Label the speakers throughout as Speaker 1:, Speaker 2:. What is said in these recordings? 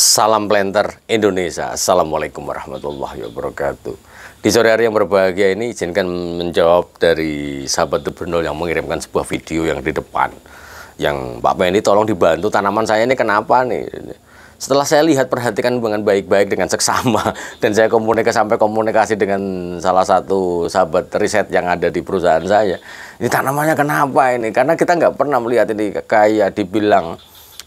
Speaker 1: Salam planter Indonesia. Assalamualaikum warahmatullahi wabarakatuh. Di sore hari yang berbahagia ini izinkan menjawab dari sahabat The Brondol yang mengirimkan sebuah video yang di depan, yang Pak Pendi tolong dibantu, tanaman saya ini kenapa nih. Setelah saya lihat, perhatikan dengan baik-baik dengan seksama, dan saya komunikasi dengan salah satu sahabat riset yang ada di perusahaan saya, ini tanamannya kenapa ini, karena kita nggak pernah melihat ini kayak dibilang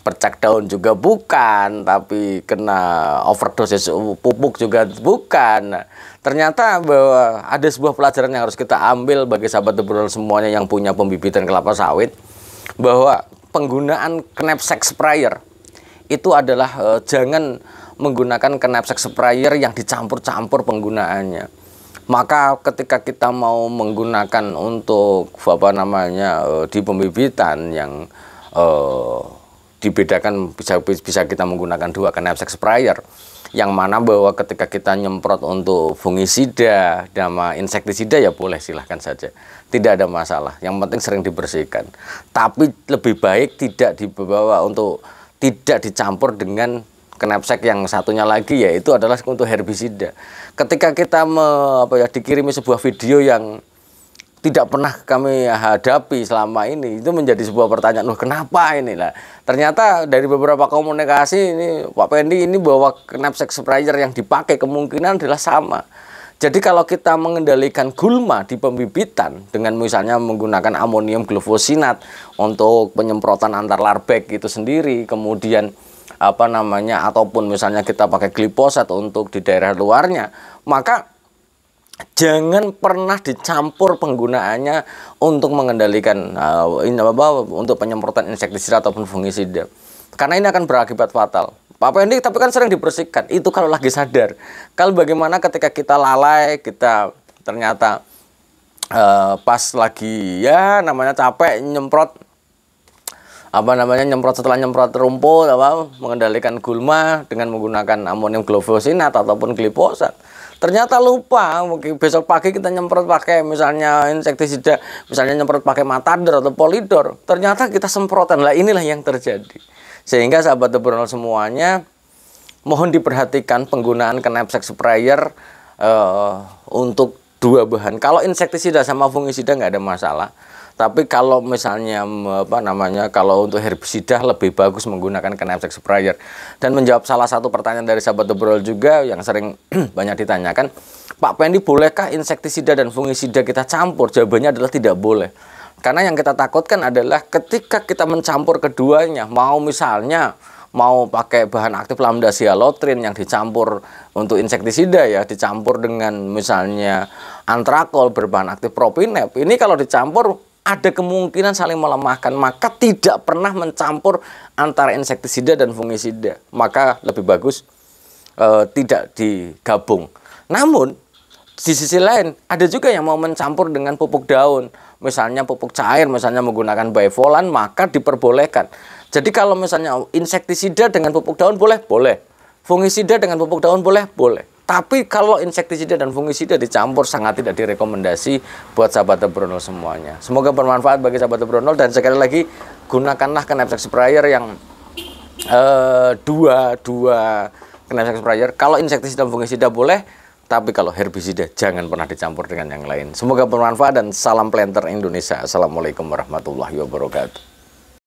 Speaker 1: percak daun juga bukan, tapi kena overdosis pupuk juga bukan. Nah, ternyata bahwa ada sebuah pelajaran yang harus kita ambil bagi sahabat The Brondol semuanya yang punya pembibitan kelapa sawit, bahwa penggunaan knapsack sprayer itu adalah jangan menggunakan knapsack sprayer yang dicampur-campur penggunaannya. Maka ketika kita mau menggunakan untuk di pembibitan yang dibedakan, bisa kita menggunakan dua knapsack sprayer, yang mana bahwa ketika kita nyemprot untuk fungisida sama insektisida ya boleh, silahkan saja, tidak ada masalah, yang penting sering dibersihkan. Tapi lebih baik tidak dibawa untuk tidak dicampur dengan knapsack yang satunya lagi, yaitu adalah untuk herbisida. Ketika kita dikirimi sebuah video yang tidak pernah kami hadapi selama ini, itu menjadi sebuah pertanyaan, loh kenapa ini lah. Ternyata dari beberapa komunikasi ini Pak Pendi ini bahwa knapsack sprayer yang dipakai kemungkinan adalah sama. Jadi kalau kita mengendalikan gulma di pembibitan dengan misalnya menggunakan amonium glufosinat untuk penyemprotan antar larbek itu sendiri, kemudian ataupun misalnya kita pakai glifosat untuk di daerah luarnya, maka jangan pernah dicampur penggunaannya untuk mengendalikan untuk penyemprotan insektisida ataupun fungisida, karena ini akan berakibat fatal. Pak Pendi tapi kan sering dibersihkan, itu kalau lagi sadar. Kalau bagaimana ketika kita lalai, kita ternyata pas lagi capek nyemprot setelah nyemprot rumput mengendalikan gulma dengan menggunakan amonium glufosinat ataupun glifosat, ternyata lupa, mungkin besok pagi kita nyemprot pakai misalnya insektisida, misalnya nyemprot pakai Matador atau Polidor, ternyata kita semprotan. Lah inilah yang terjadi. Sehingga sahabat The Brondol semuanya mohon diperhatikan penggunaan knapsack sprayer untuk dua bahan. Kalau insektisida sama fungisida nggak ada masalah. Tapi kalau misalnya kalau untuk herbisida lebih bagus menggunakan knapsack sprayer. Dan menjawab salah satu pertanyaan dari sahabat The Brondol juga yang sering banyak ditanyakan, Pak Pendi bolehkah insektisida dan fungisida kita campur? Jawabannya adalah tidak boleh. Karena yang kita takutkan adalah ketika kita mencampur keduanya, mau pakai bahan aktif lambda sialotrin yang dicampur untuk insektisida dicampur dengan misalnya antrakol berbahan aktif propinep. Ini kalau dicampur ada kemungkinan saling melemahkan, maka tidak pernah mencampur antara insektisida dan fungisida. Maka lebih bagus tidak digabung. Namun di sisi lain ada juga yang mau mencampur dengan pupuk daun, misalnya pupuk cair, misalnya menggunakan bivolan, maka diperbolehkan. Jadi kalau misalnya insektisida dengan pupuk daun boleh, fungisida dengan pupuk daun boleh. Tapi kalau insektisida dan fungisida dicampur sangat tidak direkomendasi buat sahabat The Brondol semuanya. Semoga bermanfaat bagi sahabat The Brondol, dan sekali lagi gunakanlah knapsack sprayer yang dua knapsack sprayer. Kalau insektisida dan fungisida boleh, tapi kalau herbisida jangan pernah dicampur dengan yang lain. Semoga bermanfaat dan salam planter Indonesia. Assalamualaikum warahmatullahi wabarakatuh.